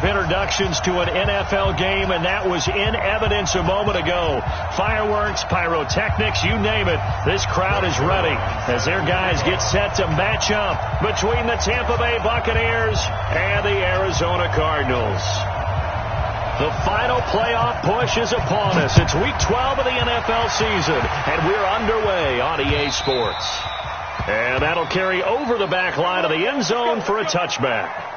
introductions to an NFL game, and that was in evidence a moment ago. Fireworks, pyrotechnics, you name it. This crowd is ready as their guys get set to match up between the Tampa Bay Buccaneers and the Arizona Cardinals. The final playoff push is upon us. It's Week 12 of the NFL season, and we're underway on EA Sports. And that'll carry over the back line of the end zone for a touchback.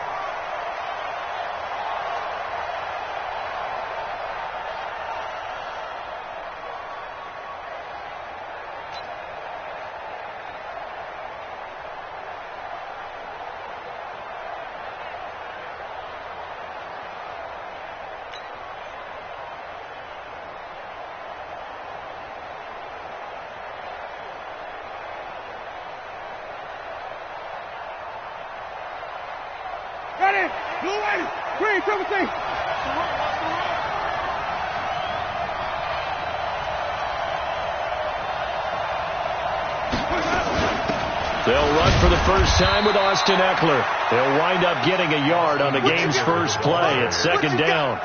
They'll run for the first time with Austin Eckler. They'll wind up getting a yard on the game's first play. It's second down.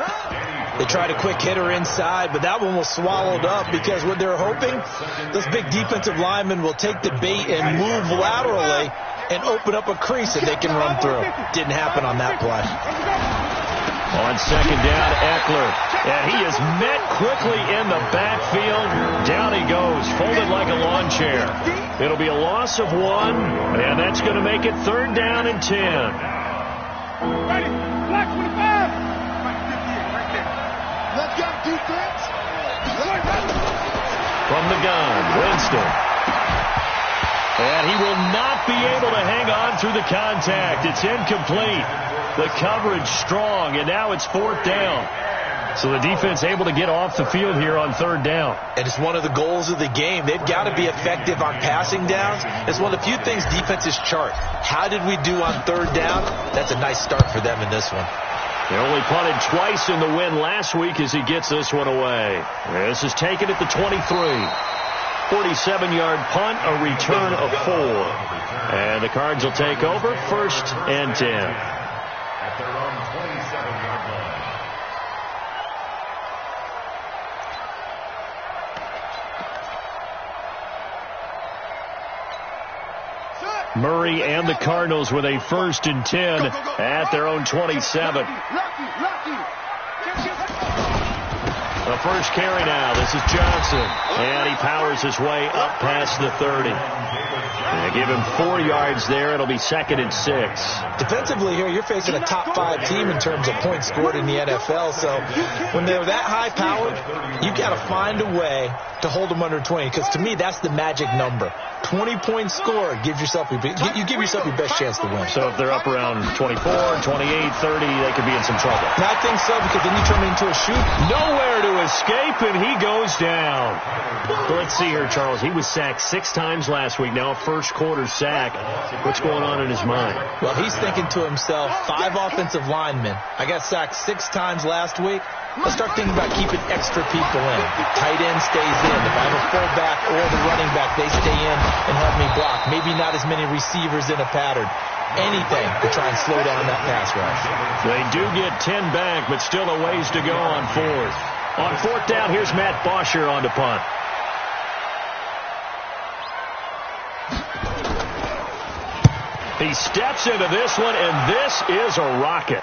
They tried a quick hitter inside, but that one was swallowed up because what they're hoping, those big defensive linemen will take the bait and move laterally and open up a crease that they can run through. Didn't happen on that play. On second down, Eckler. And he is met quickly in the backfield. Down he goes, folded like a lawn chair. It'll be a loss of 1, and that's going to make it third down and 10. Ready, black 25. Let's go, defense. From the gun, Winston. And he will not be able to hang on through the contact. It's incomplete. The coverage strong, and now it's fourth down. So the defense able to get off the field here on third down. And it's one of the goals of the game. They've got to be effective on passing downs. It's one of the few things defenses chart. How did we do on third down? That's a nice start for them in this one. They only punted twice in the win last week as he gets this one away. This is taken at the 23. 47-yard punt, a return of 4. And the Cards will take over first and 10. At their own 27-yard line. Murray and the Cardinals with a first and 10 at their own 27. The first carry now. This is Johnson. And he powers his way up past the 30. They give him 4 yards there. It'll be second and 6. Defensively here, you're facing a top-5 team in terms of points scored in the NFL. So when they're that high-powered, you got to find a way to hold them under 20. Because to me, that's the magic number. 20 points scored gives yourself you give yourself your best chance to win. So if they're up around 24, 28, 30, they could be in some trouble. And I think so, because then you turn it into a shoot. Nowhere to escape, and he goes down. Let's see here, Charles. He was sacked 6 times last week. Now a first-quarter sack. What's going on in his mind? Well, he's thinking to himself, 5 offensive linemen. I got sacked 6 times last week. Let's start thinking about keeping extra people in. Tight end stays in. If I have a fullback or the running back, they stay in and help me block. Maybe not as many receivers in a pattern. Anything to try and slow down that pass rush. They do get 10 back, but still a ways to go on fourth. On fourth down, here's Matt Bosher on to punt. He steps into this one, and this is a rocket.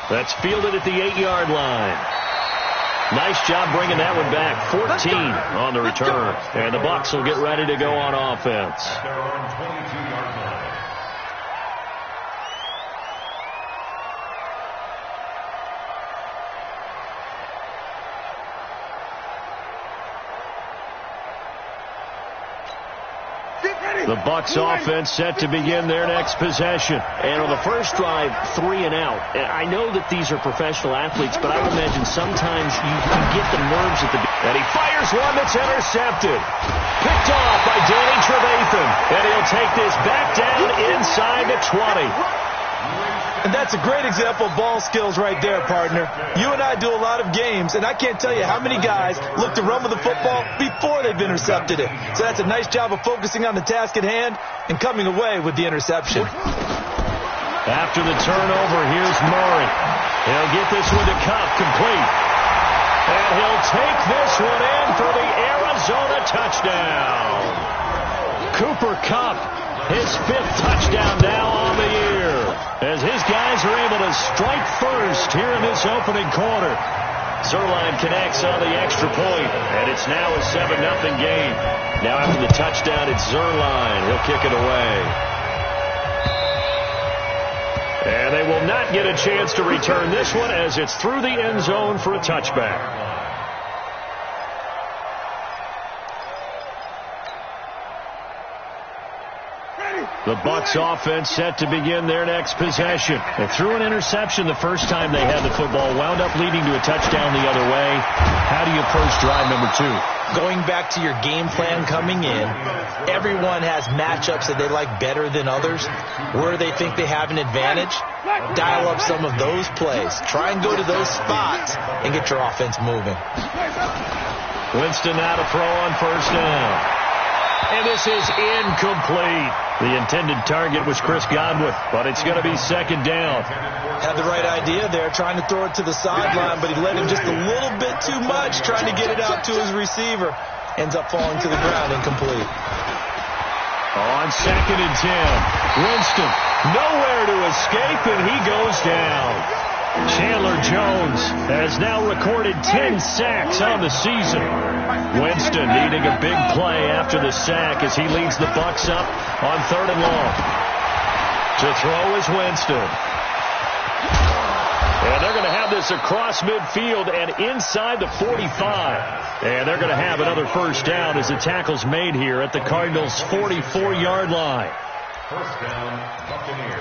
That's fielded at the 8-yard line. Nice job bringing that one back. 14 on the return. And the Bucs will get ready to go on offense. At their own 22-yard line. The Bucs offense set to begin their next possession. And on the first drive, 3 and out. And I know that these are professional athletes, but I would imagine sometimes you get the nerves at the beginning. And he fires one that's intercepted. Picked off by Danny Trevathan. And he'll take this back down inside the 20. And that's a great example of ball skills right there, partner. You and I do a lot of games, and I can't tell you how many guys look to run with the football before they've intercepted it. So that's a nice job of focusing on the task at hand and coming away with the interception. After the turnover, here's Murray. get this one to Kupp, complete. And he'll take this one in for the Arizona touchdown. Cooper Kupp, his 5th touchdown now on the year, as his guys are able to strike first here in this opening quarter. Zuerlein connects on the extra point, and it's now a 7-0 game. Now after the touchdown, it's Zuerlein. He'll kick it away. And they will not get a chance to return this one as it's through the end zone for a touchback. The Bucs offense set to begin their next possession. They threw an interception the first time they had the football, wound up leading to a touchdown the other way. How do you approach drive number 2? Going back to your game plan coming in, everyone has matchups that they like better than others. Where they think they have an advantage, dial up some of those plays. Try and go to those spots and get your offense moving. Winston now to throw on first down. And this is incomplete. The intended target was Chris Godwin, but it's going to be second down. Had the right idea there, trying to throw it to the sideline, but he led him just a little bit too much, trying to get it out to his receiver. Ends up falling to the ground, incomplete. On 2nd and 10, Winston nowhere to escape, and he goes down. Chandler Jones has now recorded 10 sacks on the season. Winston needing a big play after the sack as he leads the Bucs up on 3rd and long. To throw is Winston. And they're going to have this across midfield and inside the 45. And they're going to have another first down as the tackle's made here at the Cardinals' 44-yard line. First down, Buccaneers.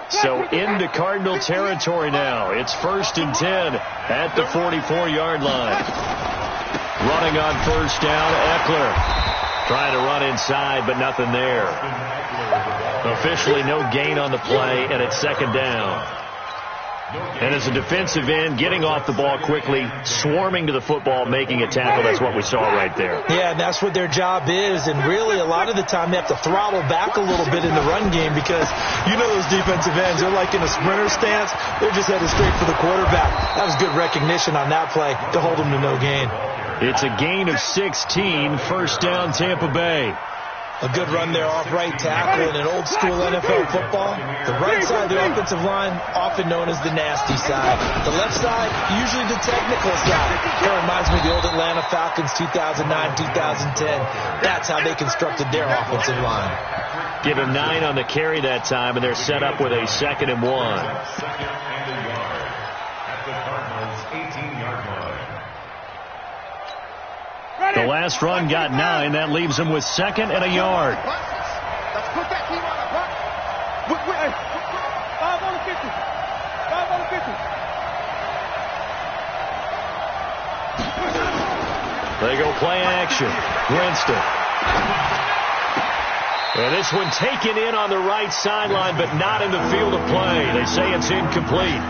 So into Cardinal territory now. It's 1st and 10 at the 44-yard line. Running on first down, Eckler. Trying to run inside, but nothing there. Officially no gain on the play, and it's 2nd down. And as a defensive end, getting off the ball quickly, swarming to the football, making a tackle, that's what we saw right there. Yeah, and that's what their job is. And really, a lot of the time, they have to throttle back a little bit in the run game because you know those defensive ends, they're like in a sprinter stance. They're just headed straight for the quarterback. That was good recognition on that play to hold them to no gain. It's a gain of 16, first down Tampa Bay. A good run there off right tackle in an old-school NFL football. The right side of the offensive line, often known as the nasty side. The left side, usually the technical side. That reminds me of the old Atlanta Falcons 2009-2010. That's how they constructed their offensive line. Give him 9 on the carry that time, and they're set up with a 2nd and 1. 2nd and a yard at the Cardinals' 18-yard line. The last run got 9. That leaves him with 2nd and a yard. Let's put that team on a punt. 5 on the 50. 5 on the 50. They go play action. Winston. And this one taken in on the right sideline, but not in the field of play. They say it's incomplete.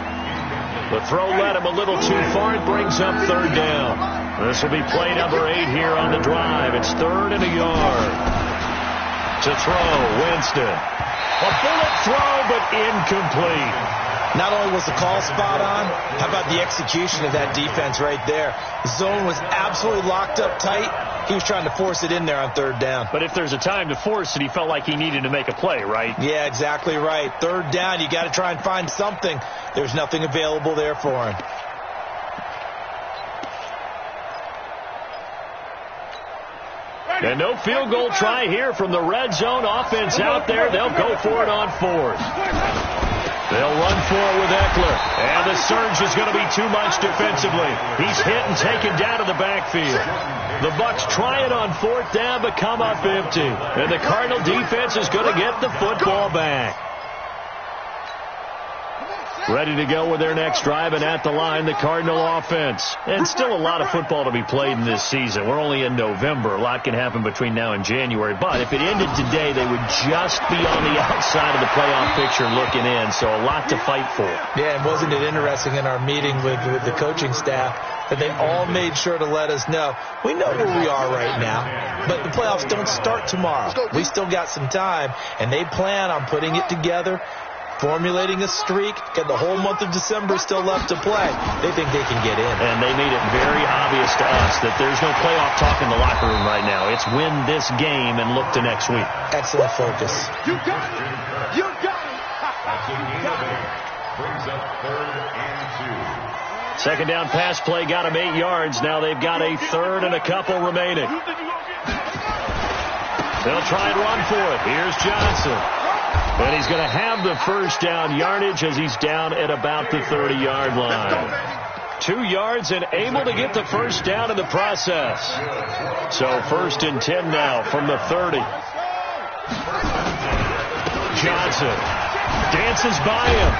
The throw led him a little too far. It brings up 3rd down. This will be play number 8 here on the drive. It's 3rd and a yard. To throw, Winston. A bullet throw, but incomplete. Not only was the call spot on, how about the execution of that defense right there? The zone was absolutely locked up tight. He was trying to force it in there on 3rd down. But if there's a time to force it, he felt like he needed to make a play, right? Yeah, exactly right. 3rd down, you got to try and find something. There's nothing available there for him. And no field goal try here from the red zone offense out there. They'll go for it on 4th. They'll run for it with Eckler. And the surge is going to be too much defensively. He's hit and taken down to the backfield. The Bucs try it on 4th down, but come up empty. And the Cardinal defense is going to get the football back. ready to go with their next drive, and at the line, the Cardinal offense. And still a lot of football to be played in this season. We're only in November. A lot can happen between now and January. But if it ended today, they would just be on the outside of the playoff picture looking in. So a lot to fight for. Yeah, and wasn't it interesting in our meeting with the coaching staff that they all made sure to let us know, we know where we are right now, but the playoffs don't start tomorrow. We still got some time, and they plan on putting it together, formulating a streak, got the whole month of December still left to play. They think they can get in. And they made it very obvious to us that there's no playoff talk in the locker room right now. It's win this game and look to next week. Excellent focus. You got it. You got it. Brings up 3rd and 2. Second down pass play got them 8 yards. Now they've got a third and a couple remaining. They'll try and run for it. Here's Johnson. And he's going to have the first down yardage as he's down at about the 30-yard line. 2 yards and able to get the first down in the process. So 1st and 10 now from the 30. Johnson dances by him.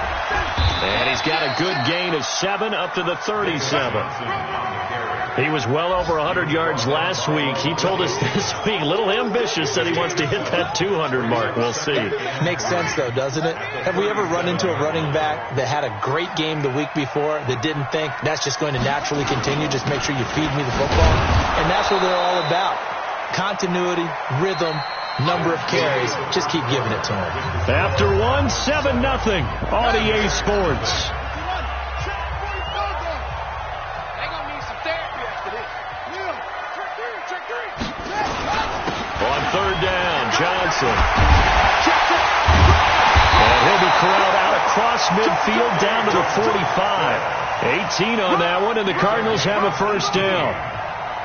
And he's got a good gain of 7 up to the 37. He was well over 100 yards last week. He told us this week, a little ambitious, that he wants to hit that 200 mark. We'll see. Makes sense, though, doesn't it? Have we ever run into a running back that had a great game the week before that didn't think that's just going to naturally continue? Just make sure you feed me the football. And that's what they're all about. Continuity, rhythm, number of carries. Just keep giving it to him. After 7-0 on EA Sports. On 3rd down, Johnson. And he'll be corralled out across midfield down to the 45. 18 on that one, and the Cardinals have a first down.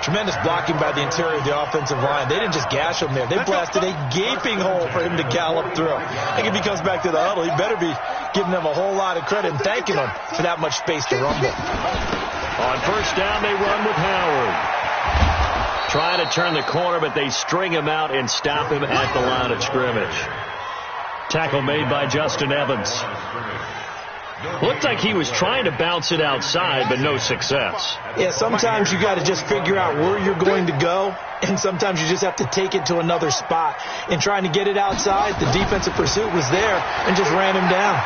Tremendous blocking by the interior of the offensive line. They didn't just gash him there. They blasted a gaping hole for him to gallop through. I think if he comes back to the huddle, he better be giving them a whole lot of credit and thanking them for that much space to rumble. On first down, they run with Howard. Trying to turn the corner, but they string him out and stop him at the line of scrimmage. Tackle made by Justin Evans. Looked like he was trying to bounce it outside, but no success. Yeah, sometimes you got to just figure out where you're going to go, and sometimes you just have to take it to another spot. In trying to get it outside, the defensive pursuit was there and just ran him down.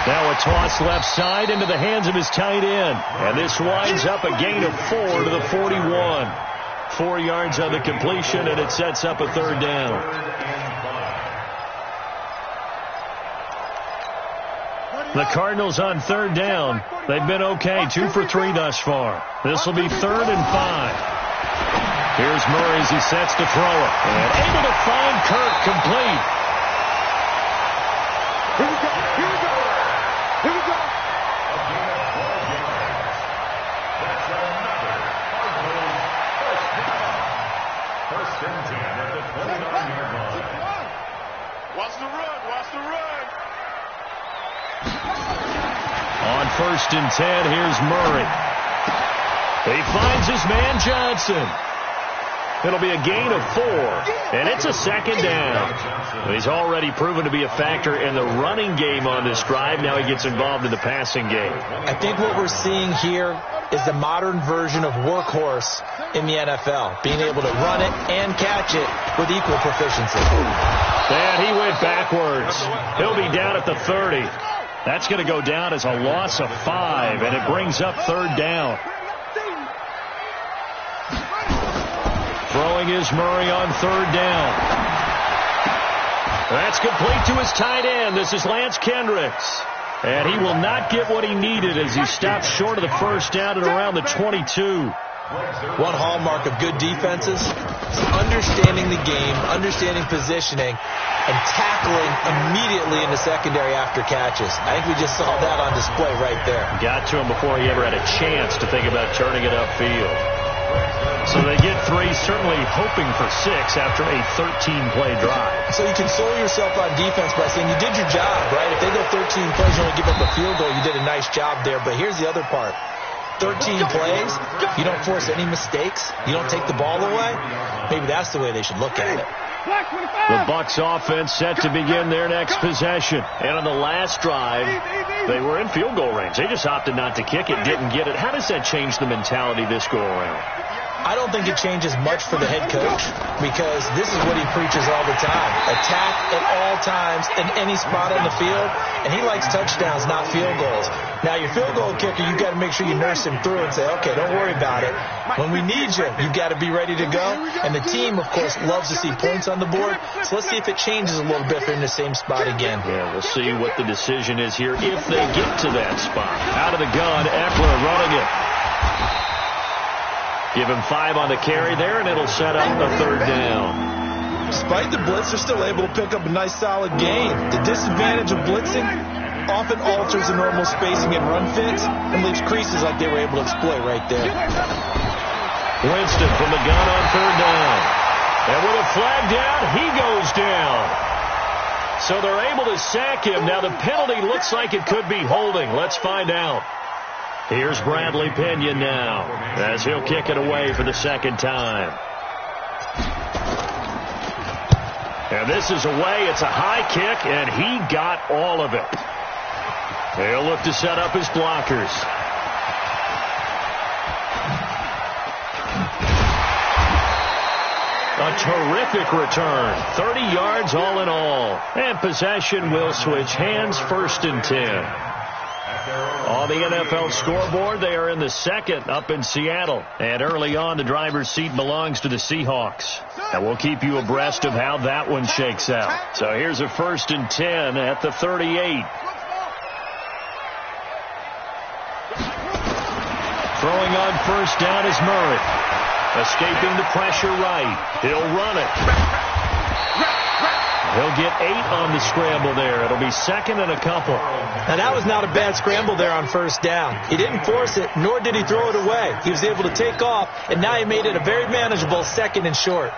Now a toss left side into the hands of his tight end. And this winds up a gain of 4 to the 41. 4 yards on the completion, and it sets up a 3rd down. The Cardinals on 3rd down. They've been okay, 2 for 3 thus far. This will be 3rd and 5. Here's Murray as he sets to throw it. And able to find Kirk complete. Here we go. Here we go. Here we go. That's another first down. 1st and 10 at the 29-yard line. Watch the run. Watch the run. On 1st and 10, here's Murray. He finds his man Johnson. It'll be a gain of 4, and it's a 2nd down. He's already proven to be a factor in the running game on this drive. Now he gets involved in the passing game. I think what we're seeing here is the modern version of workhorse in the NFL, being able to run it and catch it with equal proficiency. And he went backwards. He'll be down at the 30. That's going to go down as a loss of 5, and it brings up 3rd down. Throwing is Murray on 3rd down. That's complete to his tight end. This is Lance Kendricks. And he will not get what he needed as he stops short of the first down at around the 22. One hallmark of good defenses is understanding the game, understanding positioning, and tackling immediately in the secondary after catches. I think we just saw that on display right there. Got to him before he ever had a chance to think about turning it upfield. So they get 3, certainly hoping for 6 after a 13-play drive. So you console yourself on defense by saying you did your job, right? If they go 13 plays, you only give up a field goal, you did a nice job there. But here's the other part. 13 plays, you don't force any mistakes, you don't take the ball away. Maybe that's the way they should look at it. The Bucs offense set to begin their next possession. And on the last drive, they were in field goal range. They just opted not to kick it, didn't get it. How does that change the mentality this go around? I don't think it changes much for the head coach because this is what he preaches all the time. Attack at all times in any spot on the field, and he likes touchdowns, not field goals. Now, your field goal kicker, you've got to make sure you nurse him through and say, okay, don't worry about it. When we need you, you've got to be ready to go. And the team, of course, loves to see points on the board. So let's see if it changes a little bit if they're in the same spot again. Yeah, we'll see what the decision is here if they get to that spot. Out of the gun, Eckler running it. Give him 5 on the carry there, and it'll set up a 3rd down. Despite the blitz, they're still able to pick up a nice, solid gain. The disadvantage of blitzing often alters the normal spacing and run fits and leaves creases like they were able to exploit right there. Winston from the gun on 3rd down. And with a flag down, he goes down. So they're able to sack him. Now the penalty looks like it could be holding. Let's find out. Here's Bradley Pinion now as he'll kick it away for the 2nd time. And this is away. It's a high kick, and he got all of it. He'll look to set up his blockers. A terrific return. 30 yards all in all. And possession will switch hands, 1st and 10. On the NFL scoreboard, they are in the 2nd up in Seattle. And early on, the driver's seat belongs to the Seahawks. And we'll keep you abreast of how that one shakes out. So here's a 1st and 10 at the 38. Throwing on 1st down is Murray. Escaping the pressure right. He'll run it. He'll get 8 on the scramble there. It'll be 2nd and a couple. Now, that was not a bad scramble there on 1st down. He didn't force it, nor did he throw it away. He was able to take off, and now he made it a very manageable 2nd and short.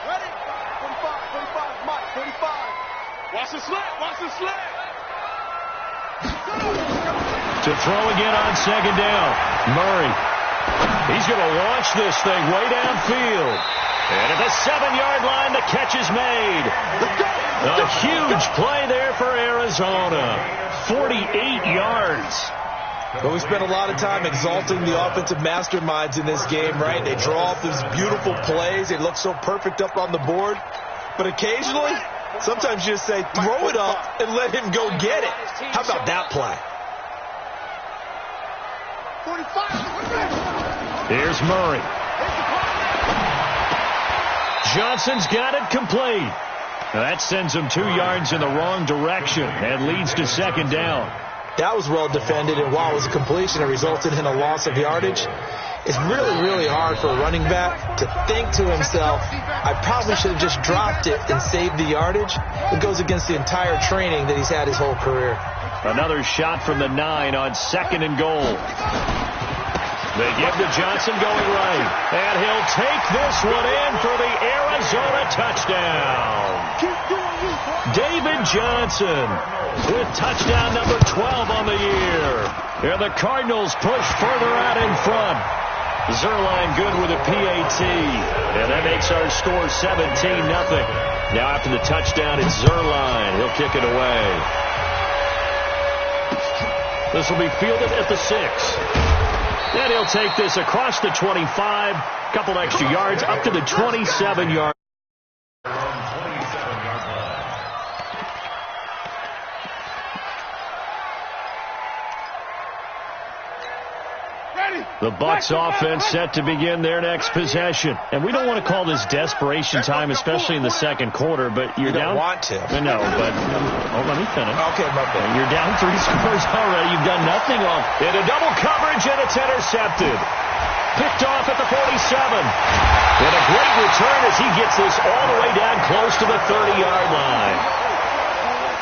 Ready? 45, Mike, 45. Watch the slant, watch the slant. To throw again on 2nd down. Murray. He's going to launch this thing way downfield. And at the 7-yard line, the catch is made. A huge play there for Arizona. 48 yards. But we spent a lot of time exalting the offensive masterminds in this game, right? They draw up these beautiful plays. They look so perfect up on the board. But occasionally, sometimes you just say, throw it up and let him go get it. How about that play? 45. Here's Murray. Johnson's got it complete. Now that sends him 2 yards in the wrong direction and leads to 2nd down. That was well defended, and while it was a completion, it resulted in a loss of yardage. It's really, really hard for a running back to think to himself, I probably should have just dropped it and saved the yardage. It goes against the entire training that he's had his whole career. Another shot from the 9 on 2nd and goal. They give to Johnson going right. And he'll take this one in for the Arizona touchdown. David Johnson with touchdown number 12 on the year. And the Cardinals push further out in front. Zerline good with a PAT. And that makes our score 17-0. Now after the touchdown, it's Zerline. He'll kick it away. This will be fielded at the 6. And he'll take this across the 25, couple extra yards, up to the 27-yard. The Bucs offense set to begin their next possession. And we don't want to call this desperation time, especially in the 2nd quarter, but you're down. You don't want to. No, but let me finish. Okay, my bad. You're down 3 scores already. You've done nothing on it. A double coverage, and it's intercepted. Picked off at the 47. And a great return as he gets this all the way down close to the 30-yard line.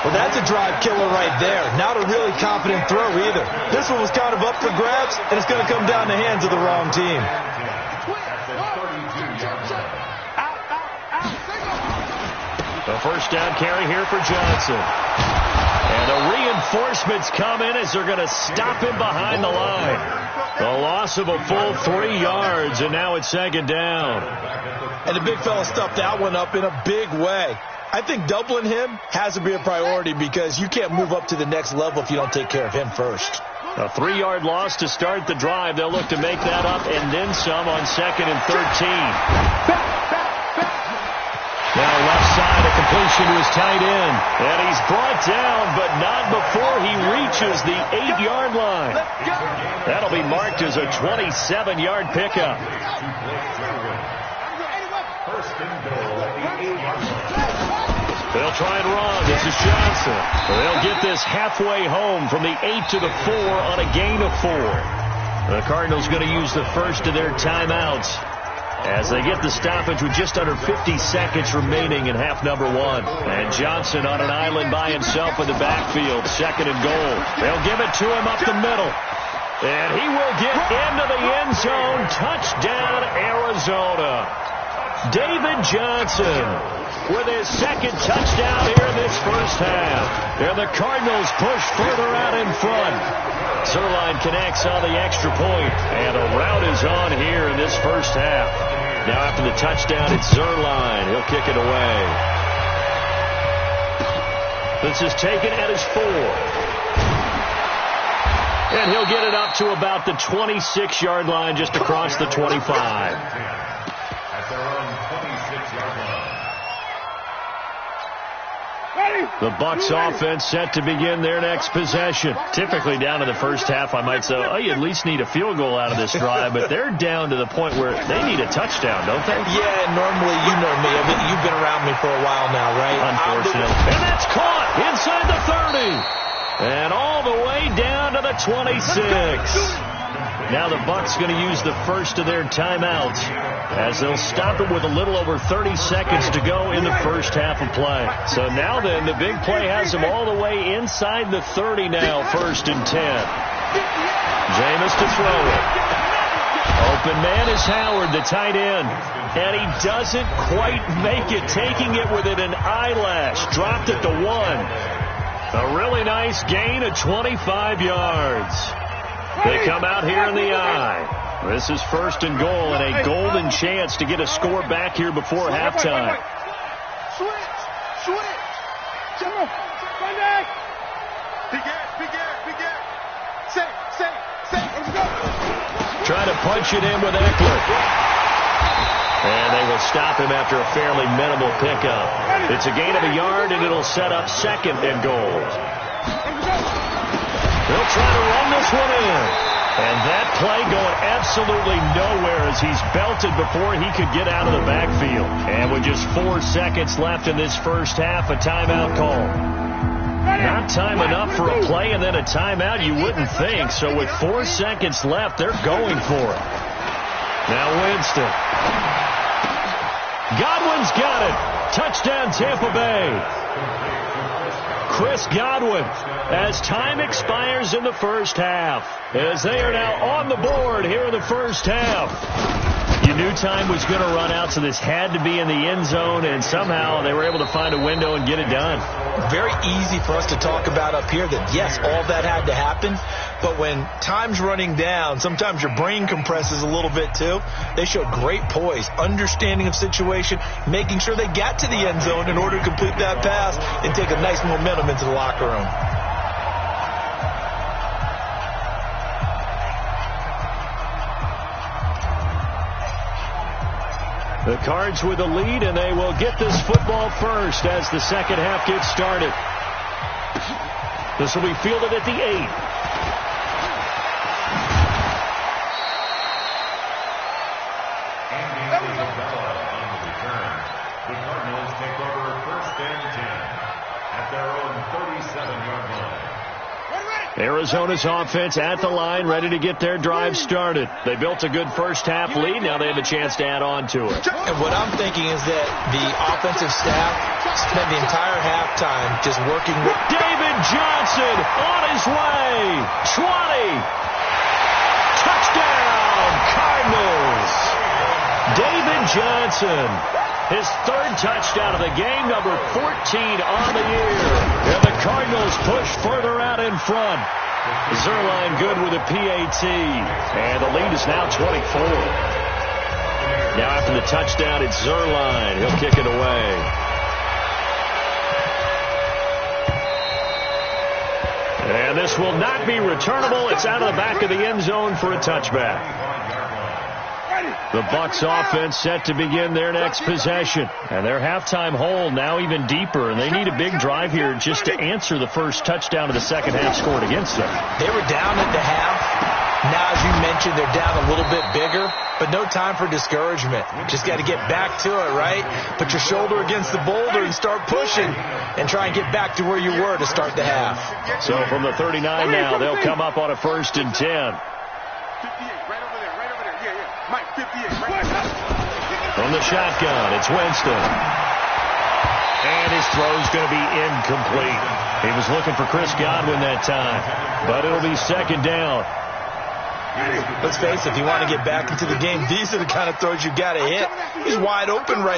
Well, that's a drive killer right there. Not a really confident throw either. This one was kind of up for grabs, and it's going to come down the hands of the wrong team. The 1st down carry here for Johnson. And the reinforcements come in as they're going to stop him behind the line. A loss of a full 3 yards, and now it's second down. And the big fella stuffed that one up in a big way. I think doubling him has to be a priority because you can't move up to the next level if you don't take care of him first. A 3-yard loss to start the drive. They'll look to make that up and then some on 2nd and 13. Now left side, a completion to his tight end. And he's brought down, but not before he reaches the 8-yard line. That'll be marked as a 27-yard pickup. They'll try and run. This is Johnson. They'll get this halfway home from the 8 to the 4 on a gain of 4. The Cardinals going to use the first of their timeouts as they get the stoppage with just under 50 seconds remaining in half number 1. And Johnson on an island by himself in the backfield, 2nd and goal. They'll give it to him up the middle. And he will get into the end zone. Touchdown, Arizona. David Johnson with his 2nd touchdown here in this first half. And the Cardinals push further out in front. Zerline connects on the extra point, and a rout is on here in this first half. Now after the touchdown, it's Zerline. He'll kick it away. This is taken at his 4. And he'll get it up to about the 26-yard line, just across the 25. The Bucs offense set to begin their next possession. Typically down in the first half, I might say, oh, you at least need a field goal out of this drive, but they're down to the point where they need a touchdown, don't they? Yeah, normally, you know me. I mean, you've been around me for a while now, right? Unfortunately. And that's caught inside the 30. And all the way down to the 26. Now the Bucs going to use the first of their timeouts as they'll stop it with a little over 30 seconds to go in the first half of play. So now then, the big play has them all the way inside the 30 now, 1st and 10. Jameis to throw it. Open man is Howard, the tight end. And he doesn't quite make it, taking it within an eyelash. Dropped it to 1. A really nice gain of 25 yards. They come out here in the eye. This is 1st and goal and a golden chance to get a score back here before halftime. Switch. Try to punch it in with Eckler. And they will stop him after a fairly minimal pickup. It's a gain of a yard, and it'll set up 2nd and goal. They'll try to run this one in. And that play going absolutely nowhere as he's belted before he could get out of the backfield. And with just 4 seconds left in this first half, a timeout call. Not time enough for a play and then a timeout, you wouldn't think. So with 4 seconds left, they're going for it. Now Winston. Godwin's got it. Touchdown, Tampa Bay. Chris Godwin, as time expires in the first half, as they are now on the board here in the first half. You knew time was going to run out, so this had to be in the end zone, and somehow they were able to find a window and get it done. Very easy for us to talk about up here that, yes, all that had to happen, but when time's running down, sometimes your brain compresses a little bit too. They showed great poise, understanding of situation, making sure they got to the end zone in order to complete that pass and take a nice momentum into the locker room. The Cards with the lead, and they will get this football first as the second half gets started. This will be fielded at the 8. The Cardinals take over 1st and 10 at their own 37-yard line. Arizona's offense at the line, ready to get their drive started. They built a good first half lead. Now they have a chance to add on to it. And what I'm thinking is that the offensive staff spent the entire halftime just working with David Johnson on his way. 20. Touchdown, Cardinals. David Johnson. His 3rd touchdown of the game, number 14 on the year. And the Cardinals push further out in front. Zerline good with a PAT. And the lead is now 24. Now after the touchdown, it's Zerline. He'll kick it away. And this will not be returnable. It's out of the back of the end zone for a touchback. The Bucs offense set to begin their next possession. And their halftime hole now even deeper. And they need a big drive here just to answer the first touchdown of the second half scored against them. They were down at the half. Now, as you mentioned, they're down a little bit bigger, but no time for discouragement. Just got to get back to it, right? Put your shoulder against the boulder and start pushing and try and get back to where you were to start the half. So from the 39 now, they'll come up on a 1st and 10. 58, right over there, right over there. Yeah. Mike, 58, right. From the shotgun, it's Winston. And his throw's going to be incomplete. He was looking for Chris Godwin that time, but it'll be 2nd down. Let's face it, if you want to get back into the game, these are the kind of throws you got to hit. He's wide open right